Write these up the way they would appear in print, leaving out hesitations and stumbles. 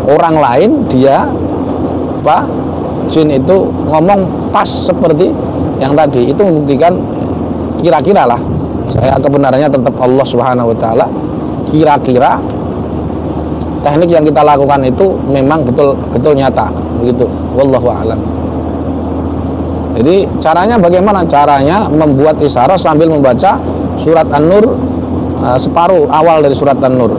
orang lain dia jin itu ngomong pas seperti yang tadi. Itu membuktikan kira-kira lah, saya kebenarannya tetap Allah Subhanahu wa taala. Kira-kira teknik yang kita lakukan itu memang betul nyata begitu. Wallahu a'lam. Jadi caranya bagaimana? Caranya membuat isyarah sambil membaca surat An-Nur, separuh awal dari surat An-Nur.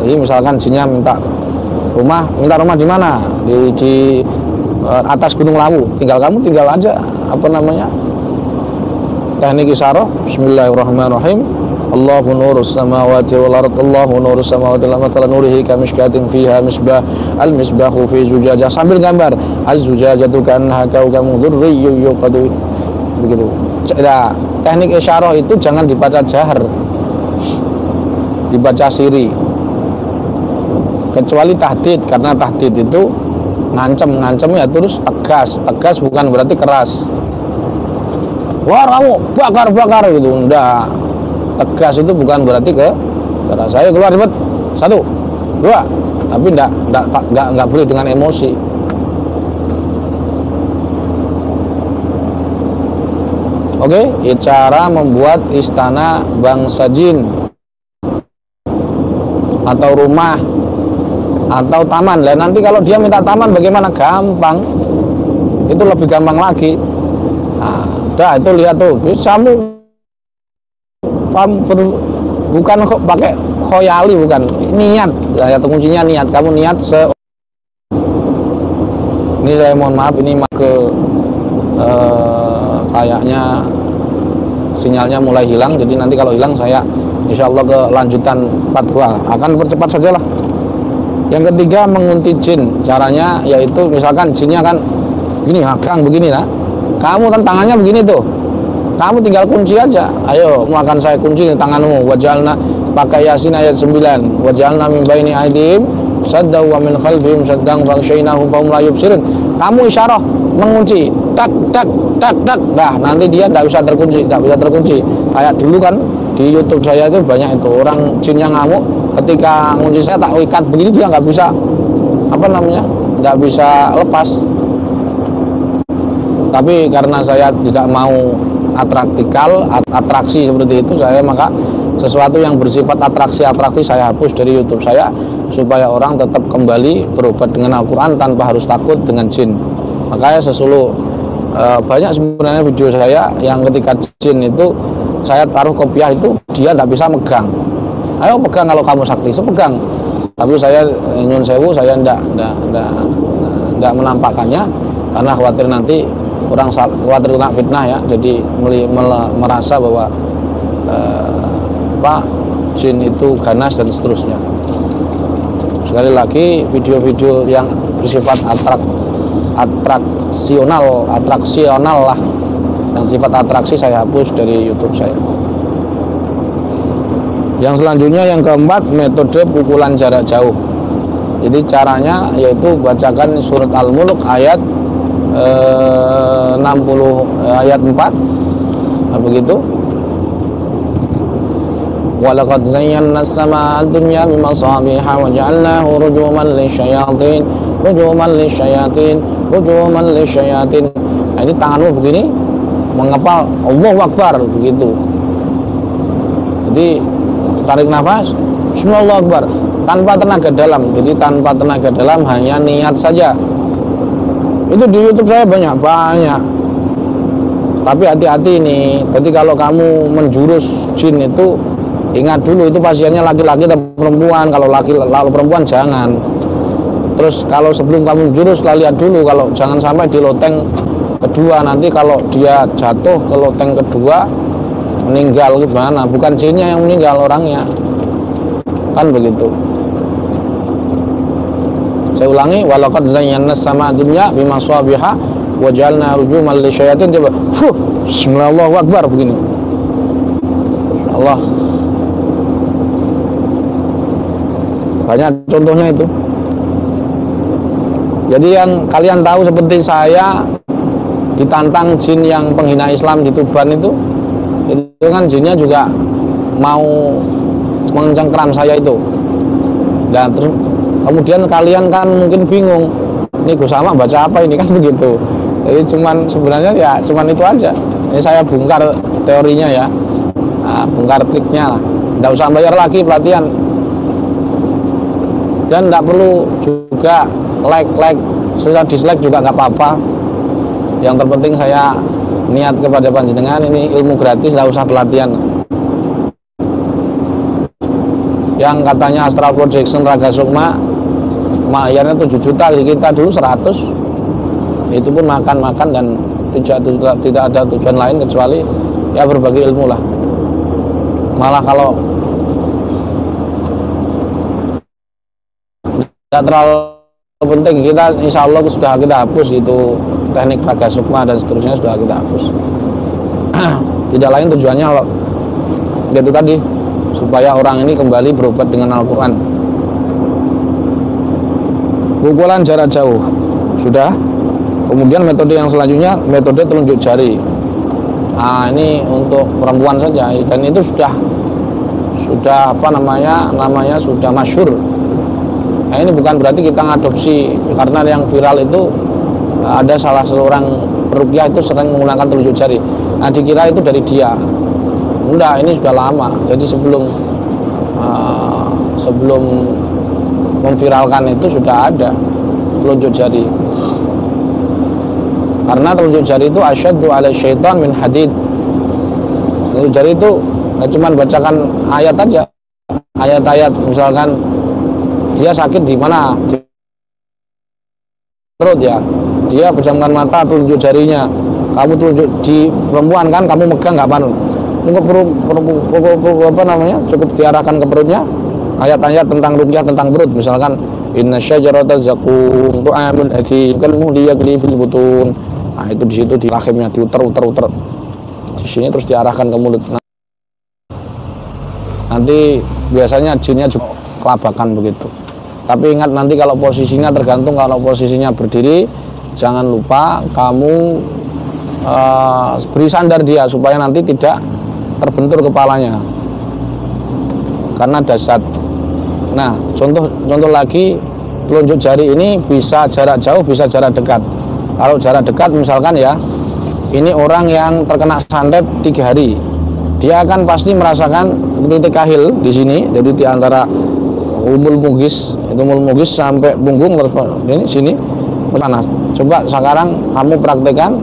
Jadi misalkan jinnya minta rumah di mana? Di atas Gunung Lawu. Tinggal aja teknik isyarah. Bismillahirrahmanirrahim. Allahu nurus samawati wal ard, Allahu nurus samawati wal ard, mathalan nurihi kamishkatin fiha misbah, al misbahu fi zujajah, sambil gambar az zujajatu kannaha kawkamun durriyyun yuqadu. Begitu. Nah, teknik isyarah itu jangan dibaca jahar, dibaca siri, kecuali tahdid, karena tahdid itu ngancem ya, terus tegas bukan berarti keras. Wah kamu bakar gitu, enggak. Tegas itu bukan berarti keras. Saya keluar cepet, 1, 2, tapi enggak boleh dengan emosi. Oke, cara membuat istana bangsa jin atau rumah atau taman. Lah nanti kalau dia minta taman bagaimana? Gampang. Itu lebih gampang lagi. Nah, udah itu lihat tuh, kamu bukan kok pakai khoyali, bukan, niat. Saya kuncinya niat. Kamu niat ini saya mohon maaf, ini kayaknya sinyalnya mulai hilang. Jadi nanti kalau hilang saya insya Allah ke lanjutan part 2 akan percepat saja lah. Yang ketiga, menguntit jin. Caranya yaitu misalkan jinnya kan gini, Kang begini lah, kamu kan tangannya begini tuh, kamu tinggal kunci aja. Ayo, akan saya kunci tanganmu. Wajalna, pakai Yasin ayat 9. Wajalna min baini aydihim sadda wa min khalfihim saddang faghshaynahum fahum la yubsirun. Kamu isyarah mengunci, tak. Nah, nanti dia tidak bisa terkunci. Kayak dulu kan di YouTube saya itu banyak itu orang jin yang ngamuk, ketika ngunci saya tak ikat begini, dia nggak bisa nggak bisa lepas. Tapi karena saya tidak mau atraksi seperti itu, maka sesuatu yang bersifat atraksi saya hapus dari YouTube saya, supaya orang tetap kembali berobat dengan Al-Quran tanpa harus takut dengan jin. Makanya banyak sebenarnya video saya yang ketika jin itu saya taruh kopiah itu, dia tidak bisa megang. Ayo pegang kalau kamu sakti, sepegang. Tapi saya nyun sewu, saya tidak menampakkannya karena khawatir nanti orang khawatir kena fitnah ya. Jadi merasa bahwa jin itu ganas dan seterusnya. Sekali lagi, video-video yang bersifat atraksional lah, yang sifat atraksi saya hapus dari YouTube saya. Yang selanjutnya, yang keempat, metode pukulan jarak jauh. Jadi caranya yaitu bacakan surat Al-Mulk ayat 60 ayat 4. Begitu. Walaqad zayyana as-samaa'a ad-dunya bimasabiha wa ja'alnahu rujuman lisyayatin. Nah, ini tanganmu begini mengepal Allahu Akbar begitu. Jadi tarik nafas Bismillah Akbar tanpa tenaga dalam. Jadi tanpa tenaga dalam, hanya niat saja. Itu di YouTube saya banyak. Tapi hati-hati nih. Jadi kalau kamu menjurus jin itu, ingat dulu itu pasiennya laki-laki atau perempuan. Kalau perempuan jangan. Terus kalau sebelum kamu jurus, lihat dulu, kalau jangan sampai di loteng kedua, nanti kalau dia jatuh ke loteng kedua meninggal gimana? Bukan jinnya yang meninggal, orangnya. Kan begitu. Saya ulangi, walaqad zayyana as-samaa'a ad-dunya bimasabiha wa ja'alna rujuman lisyayatin. Coba. Bismillahirrahmanirrahim Akbar begini. Insyaallah. Banyak contohnya itu. Jadi yang kalian tahu seperti saya ditantang jin yang penghina Islam di Tuban itu kan jinnya juga mau mencengkram saya itu. Dan terus Kemudian kalian kan mungkin bingung, ini Gus Ahmad baca apa ini, kan begitu. Jadi sebenarnya ya cuman itu aja. Ini saya bongkar teorinya ya, bongkar triknya lah. Nggak usah bayar lagi pelatihan, dan nggak perlu juga like, susah dislike juga nggak apa-apa. Yang terpenting saya niat kepada panjenengan, ini ilmu gratis, nggak usah pelatihan. Yang katanya astral projection Raga Sukma bayarnya 7 juta, kita dulu 100, itu pun makan dan tidak ada tujuan lain kecuali ya berbagi ilmu lah. Malah kalau tidak terlalu penting, kita insya Allah sudah kita hapus itu teknik Raga Sukma dan seterusnya, sudah kita hapus. Tidak lain tujuannya itu tadi, supaya orang ini kembali berobat dengan Al-Quran. Pukulan jarak jauh sudah. Kemudian metode yang selanjutnya metode telunjuk jari. Ini untuk perempuan saja, dan itu sudah apa namanya sudah masyhur. Ini bukan berarti kita ngadopsi, karena yang viral itu ada salah seorang peruqyah itu sering menggunakan telunjuk jari. Dikira itu dari dia. Enggak, ini sudah lama. Jadi sebelum memviralkan itu sudah ada telunjuk jari. Karena telunjuk jari itu asyaddu ala syaitan min hadid. Telunjuk jari itu nggak cuma bacakan ayat aja, ayat-ayat, misalkan dia sakit di mana, di perut ya, dia pejamkan mata, telunjuk jarinya. Kamu telunjuk di perempuan kan, kamu megang nggak panu, apa namanya, cukup diarahkan ke perutnya, ayat-ayat tentang ruqyah tentang perut, misalkan inna syajarata zakum tu'amul athim kal muhli yagli fil butun. Itu di situ di rahimnya diuter di sini, terus diarahkan ke mulut. Nanti biasanya jinnya juga kelabakan begitu. Tapi ingat, nanti kalau posisinya tergantung, kalau posisinya berdiri jangan lupa kamu beri sandar dia supaya nanti tidak terbentur kepalanya karena dasar. Nah, contoh lagi, telunjuk jari ini bisa jarak jauh, bisa jarak dekat. Kalau jarak dekat misalkan ya, ini orang yang terkena santet 3 hari, dia akan pasti merasakan titik kahil di sini. Jadi di antara umul mugis sampai punggung, terus ini sini panas. Coba sekarang kamu praktekkan,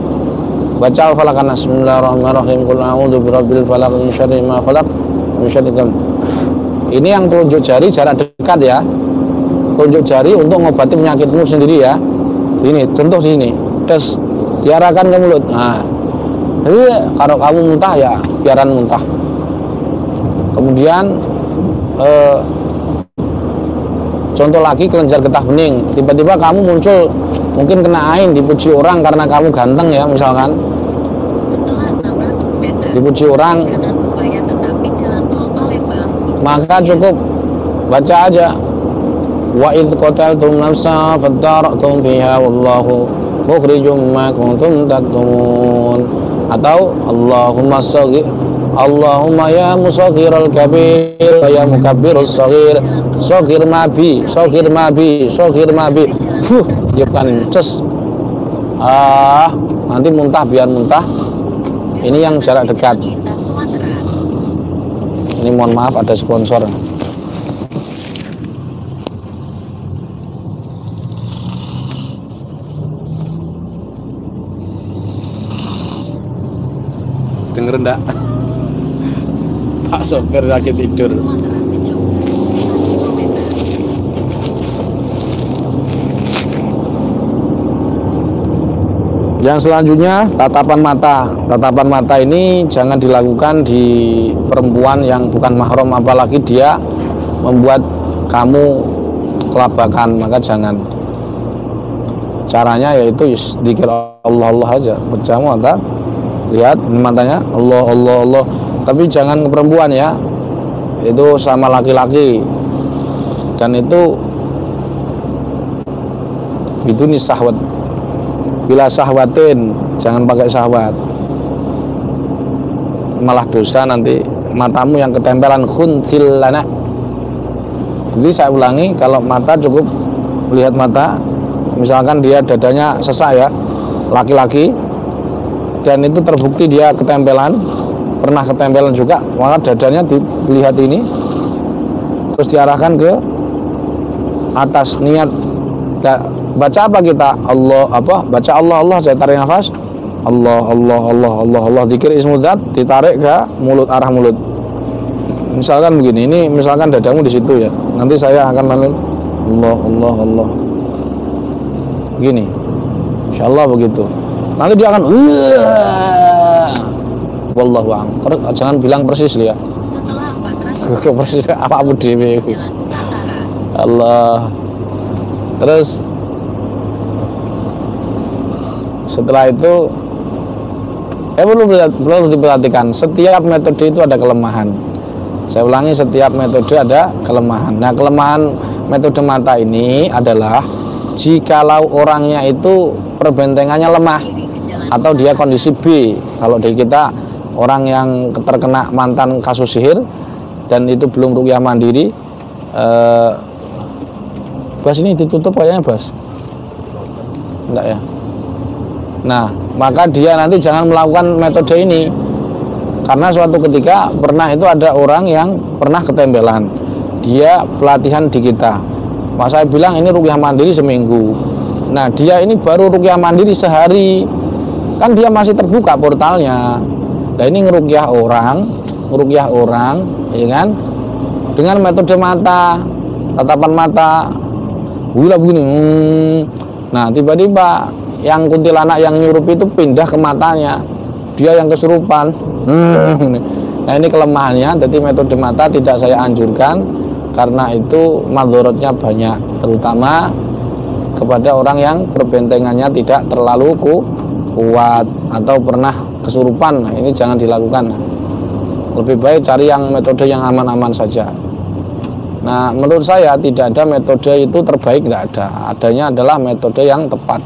baca al-falaq, bismillahirrahmanirrahim, qul a'udzu birabbil falaq min syarri ma khalaq min syarri. Ini yang telunjuk jari jarak dekat ya, telunjuk jari untuk ngobati penyakitmu sendiri ya. Ini contoh sini, terus diarahkan ke mulut. Jadi kalau kamu muntah ya biaran muntah. Kemudian contoh lagi, kelenjar getah bening. Tiba-tiba kamu muncul, mungkin kena ain, dipuji orang karena kamu ganteng ya, misalkan dipuji orang, maka cukup baca aja, wa idh qataltum nafsa fadara'tum fiha wallahu mukhrijum ma kuntum taktumun. Atau Allahumma ya musaghiral kabir wa ya mukabbirus saghir saghir mabi tiupkan cus. Nanti muntah, biar muntah. Ini yang jarak dekat. Ini mohon maaf ada sponsor. Denger enggak? Pak sopir sakit tidur. Yang selanjutnya, tatapan mata. Tatapan mata ini jangan dilakukan di perempuan yang bukan mahram, apalagi dia membuat kamu kelabakan, maka jangan. Caranya yaitu zikir Allah aja. Bacamu mata, lihat matanya Allah. Tapi jangan ke perempuan ya, itu sama laki-laki, dan itu biduni syahwat, bila syahwatin, jangan pakai syahwat, malah dosa nanti. Matamu yang ketempelan khunthil lana, Jadi saya ulangi, kalau mata cukup melihat mata, misalkan dia dadanya sesak ya, laki-laki, dan itu terbukti dia ketempelan, pernah ketempelan juga, maka dadanya dilihat ini, terus diarahkan ke atas, niat baca apa kita? Allah, baca Allah, saya tarik nafas, Allah, zikir ismudzat, ditarik ke mulut, arah mulut. Misalkan begini, ini misalkan dadamu di situ ya, nanti saya akan manggil Allah, begini, insyaallah begitu. Nanti dia akan wallahu a'lam. Jangan bilang persis ya. Persis apa Abu Dewi. Allah. Terus setelah itu perlu diperhatikan, setiap metode itu ada kelemahan. Saya ulangi, setiap metode ada kelemahan. Nah, kelemahan metode mata ini adalah jikalau orangnya itu perbentengannya lemah atau dia kondisi B. Kalau di kita orang yang terkena mantan kasus sihir dan itu belum ruqyah mandiri, Bas ini ditutup kayaknya Bas, enggak ya? Nah, maka dia nanti jangan melakukan metode ini, karena suatu ketika pernah itu ada orang yang pernah ketempelan, dia pelatihan di kita. Mas saya bilang ini ruqyah mandiri seminggu. Nah, dia ini baru ruqyah mandiri sehari, kan dia masih terbuka portalnya. Nah, ini ngeruqyah orang, ya kan? Dengan metode mata, tatapan mata, wila begini. Nah, tiba-tiba yang kuntilanak yang nyurup itu pindah ke matanya, dia yang kesurupan. Nah, ini kelemahannya. Jadi metode mata tidak saya anjurkan karena itu madharatnya banyak, terutama kepada orang yang perbentengannya tidak terlalu kuat atau pernah kesurupan. Nah, ini jangan dilakukan. Lebih baik cari yang metode yang aman-aman saja. Nah, menurut saya tidak ada metode itu terbaik, tidak ada. Adanya adalah metode yang tepat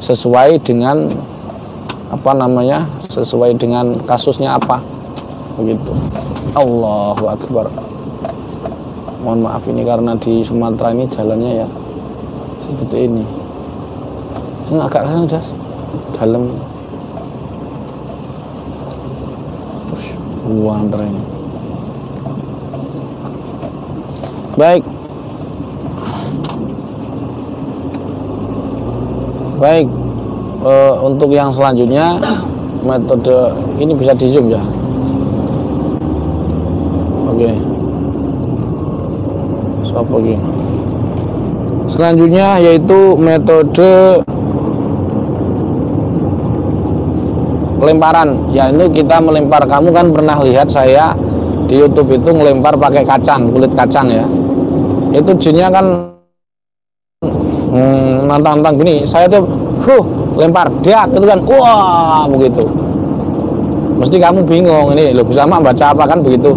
sesuai dengan sesuai dengan kasusnya apa, begitu. Allahu Akbar. Mohon maaf ini karena di Sumatera ini jalannya ya seperti ini. Ini agak kan dalam. Terus antar ini. Baik, untuk yang selanjutnya metode ini bisa di zoom ya. Oke. Siapa lagi? Selanjutnya yaitu metode lemparan. Ya, itu kita melempar. Kamu kan pernah lihat saya di YouTube itu ngelempar pakai kacang, kulit kacang ya. Itu jinnya kan nantang-nantang gini. Saya tuh lempar dia itu kan, wah begitu. Mesti kamu bingung, ini loh bisa mak baca apa kan begitu.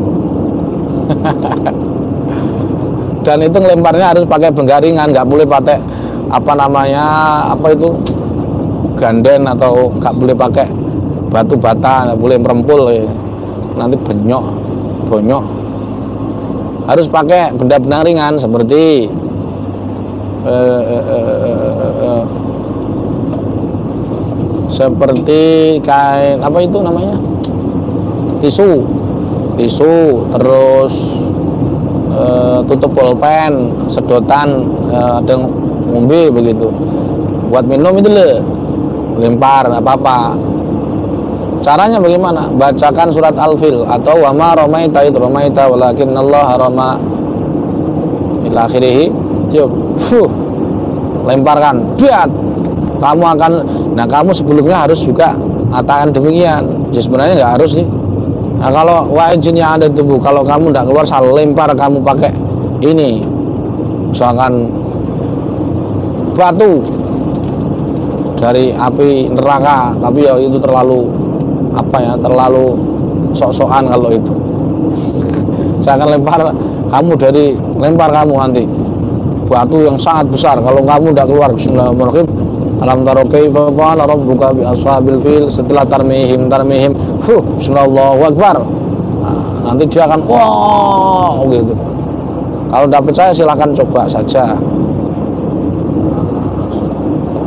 Dan itu ngelemparnya harus pakai benggaringan, nggak boleh pakai ganden, atau nggak boleh pakai batu bata, nggak boleh merempul ya. Nanti bonyok. Harus pakai benda-benda ringan seperti kain tisu, terus tutup pulpen, sedotan, ada ngombe begitu. Buat minum itu lempar apa-apa. Caranya bagaimana? Bacakan surat Al-Fil atau wa ma ramaita id ramaita walakinnallaha rama ila akhirih. Lemparkan. Biat. Kamu sebelumnya harus juga katakan demikian. Ya sebenarnya nggak harus sih. Nah, kalau jin yang ada di tubuh, kalau kamu tidak keluar, saya lempar kamu pakai ini, misalkan batu dari api neraka, tapi ya itu terlalu sok-sokan kalau itu. Saya akan lempar kamu nanti batu yang sangat besar. Kalau kamu tidak keluar, bismillahirrahmanirrahim, alam taro kaifa fa'ala rabbuka bi ashabil fil, setelah tarmihim bismillahirrahmanirrahim, nah, nanti dia akan wow gitu. Kalau tidak percaya silahkan coba saja,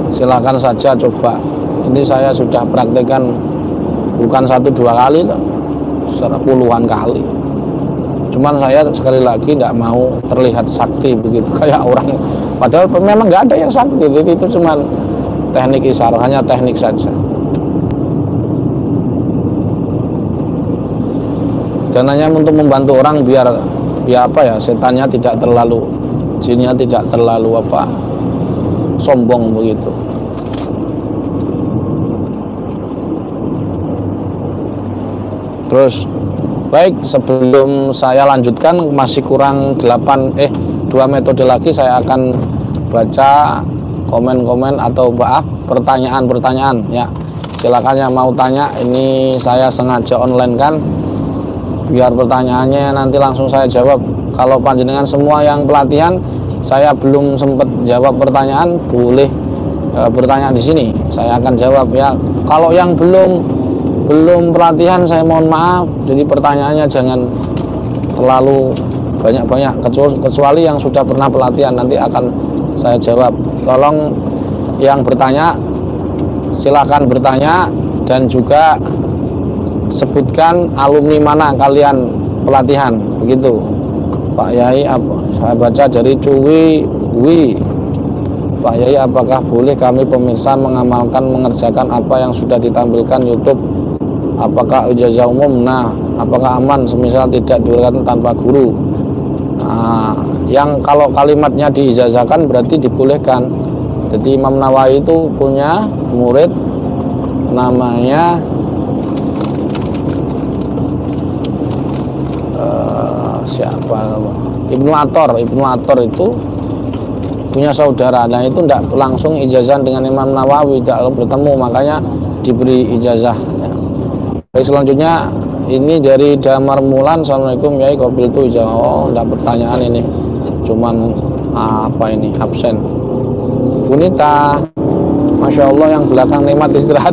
silakan saja coba. Ini saya sudah praktekkan bukan 1-2 kali loh, puluhan kali. Cuman saya sekali lagi tidak mau terlihat sakti begitu kayak orang, padahal memang nggak ada yang sakti, itu cuman teknik isyarat, hanya teknik saja. Dan hanya untuk membantu orang biar apa ya, setannya tidak terlalu, jinnya tidak terlalu apa, sombong begitu. Terus baik, sebelum saya lanjutkan, masih kurang 2 metode lagi. Saya akan baca komen-komen atau pertanyaan-pertanyaan ya. Silakan yang mau tanya, ini saya sengaja online kan, biar pertanyaannya nanti langsung saya jawab. Kalau panjenengan semua yang pelatihan saya belum sempat jawab pertanyaan, boleh bertanya di sini, saya akan jawab ya. Kalau yang belum pelatihan, saya mohon maaf, jadi pertanyaannya jangan terlalu banyak-banyak, kecuali yang sudah pernah pelatihan nanti akan saya jawab. Tolong yang bertanya silakan bertanya, dan juga sebutkan alumni mana kalian pelatihan begitu. Pak Yai, saya baca dari Cuwi Wi. Pak Yai, apakah boleh kami pemirsa mengerjakan apa yang sudah ditampilkan YouTube? Apakah ijazah umum? Nah, apakah aman semisal tidak diberikan tanpa guru? Nah, yang kalau kalimatnya diijazahkan berarti dibolehkan. Jadi Imam Nawawi itu punya murid namanya siapa? Ibnu Athor itu punya saudara. Nah, itu tidak langsung ijazah dengan Imam Nawawi, tidak bertemu, makanya diberi ijazah ya. Baik, selanjutnya ini dari Damar Mulan. Assalamualaikum Yai, qabil tu ijazah. Oh, tidak pertanyaan ini, cuman apa ini, absen. Bunita, Masya Allah, yang belakang nikmat istirahat.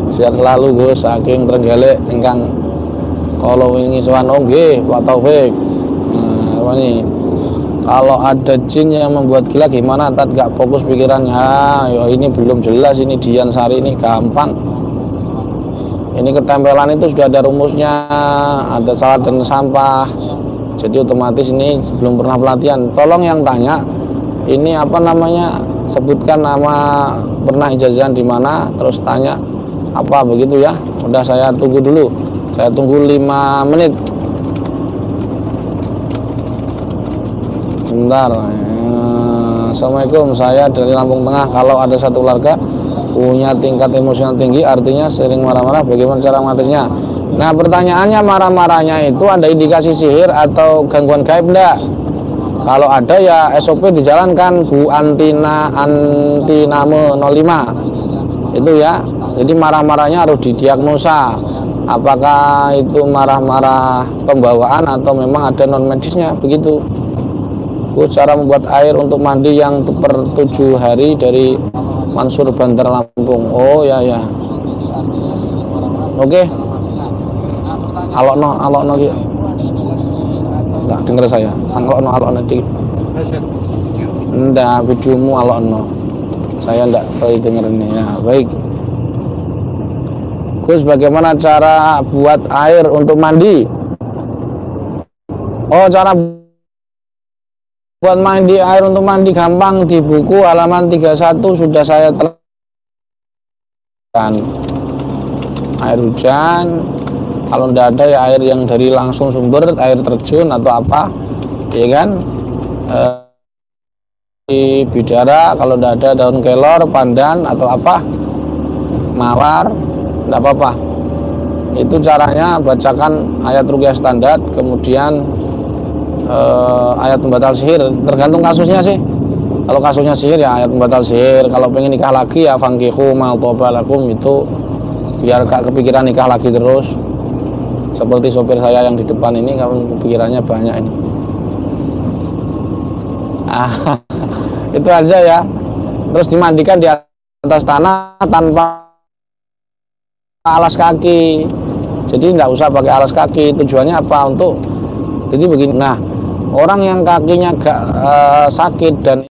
Sehat selalu Gus, saking Trenggalek ingkang kalau ingin sowan nggih Pak Taufik. Nah, ini kalau ada jin yang membuat gila gimana? Tat gak fokus pikirannya. Ya, ini belum jelas, ini Dian Sari ini gampang. Ini ketempelan itu sudah ada rumusnya, ada salah dan sampah. Jadi otomatis ini belum pernah pelatihan. Tolong yang tanya ini apa namanya, sebutkan nama, pernah ijazah di mana, terus tanya apa begitu ya. Udah, saya tunggu dulu. Saya tunggu 5 menit. Sebentar. Assalamualaikum, saya dari Lampung Tengah. Kalau ada satu keluarga punya tingkat emosional tinggi, artinya sering marah-marah, bagaimana cara mengatasinya? Nah, pertanyaannya, marah-marahnya itu ada indikasi sihir atau gangguan gaib enggak? Kalau ada ya SOP dijalankan, Bu Antiname 05 itu ya. Jadi marah-marahnya harus didiagnosa, apakah itu marah-marah pembawaan atau memang ada non medisnya begitu. Cara membuat air untuk mandi yang per 7 hari dari Mansur Bantar Lampung. Oh ya ya. Oke. Alokno gitu. Enggak dengar saya. Alokno dik. Enggak, videomu alokno. Saya enggak tahu denger ini. Ya, baik. Gus, bagaimana cara buat air untuk mandi? Oh, cara buat mandi, air untuk mandi gampang, di buku halaman 31 sudah saya terangkan. Air hujan, kalau tidak ada ya air yang dari langsung sumber, air terjun atau apa, ya kan, di bidara. Kalau tidak ada daun kelor, pandan atau apa, mawar, tidak apa-apa. Itu caranya, bacakan ayat ruqyah standar, kemudian ayat pembatal sihir, tergantung kasusnya sih. Kalau kasusnya sihir ya ayat pembatal sihir. Kalau pengen nikah lagi ya fankihu ma thaba lakum, itu biar gak kepikiran nikah lagi terus. Seperti sopir saya yang di depan ini, kamu kepikirannya banyak ini. Itu aja ya. Terus dimandikan di atas tanah tanpa alas kaki. Jadi tidak usah pakai alas kaki. Tujuannya apa? Untuk Jadi begini, nah orang yang kakinya sakit dan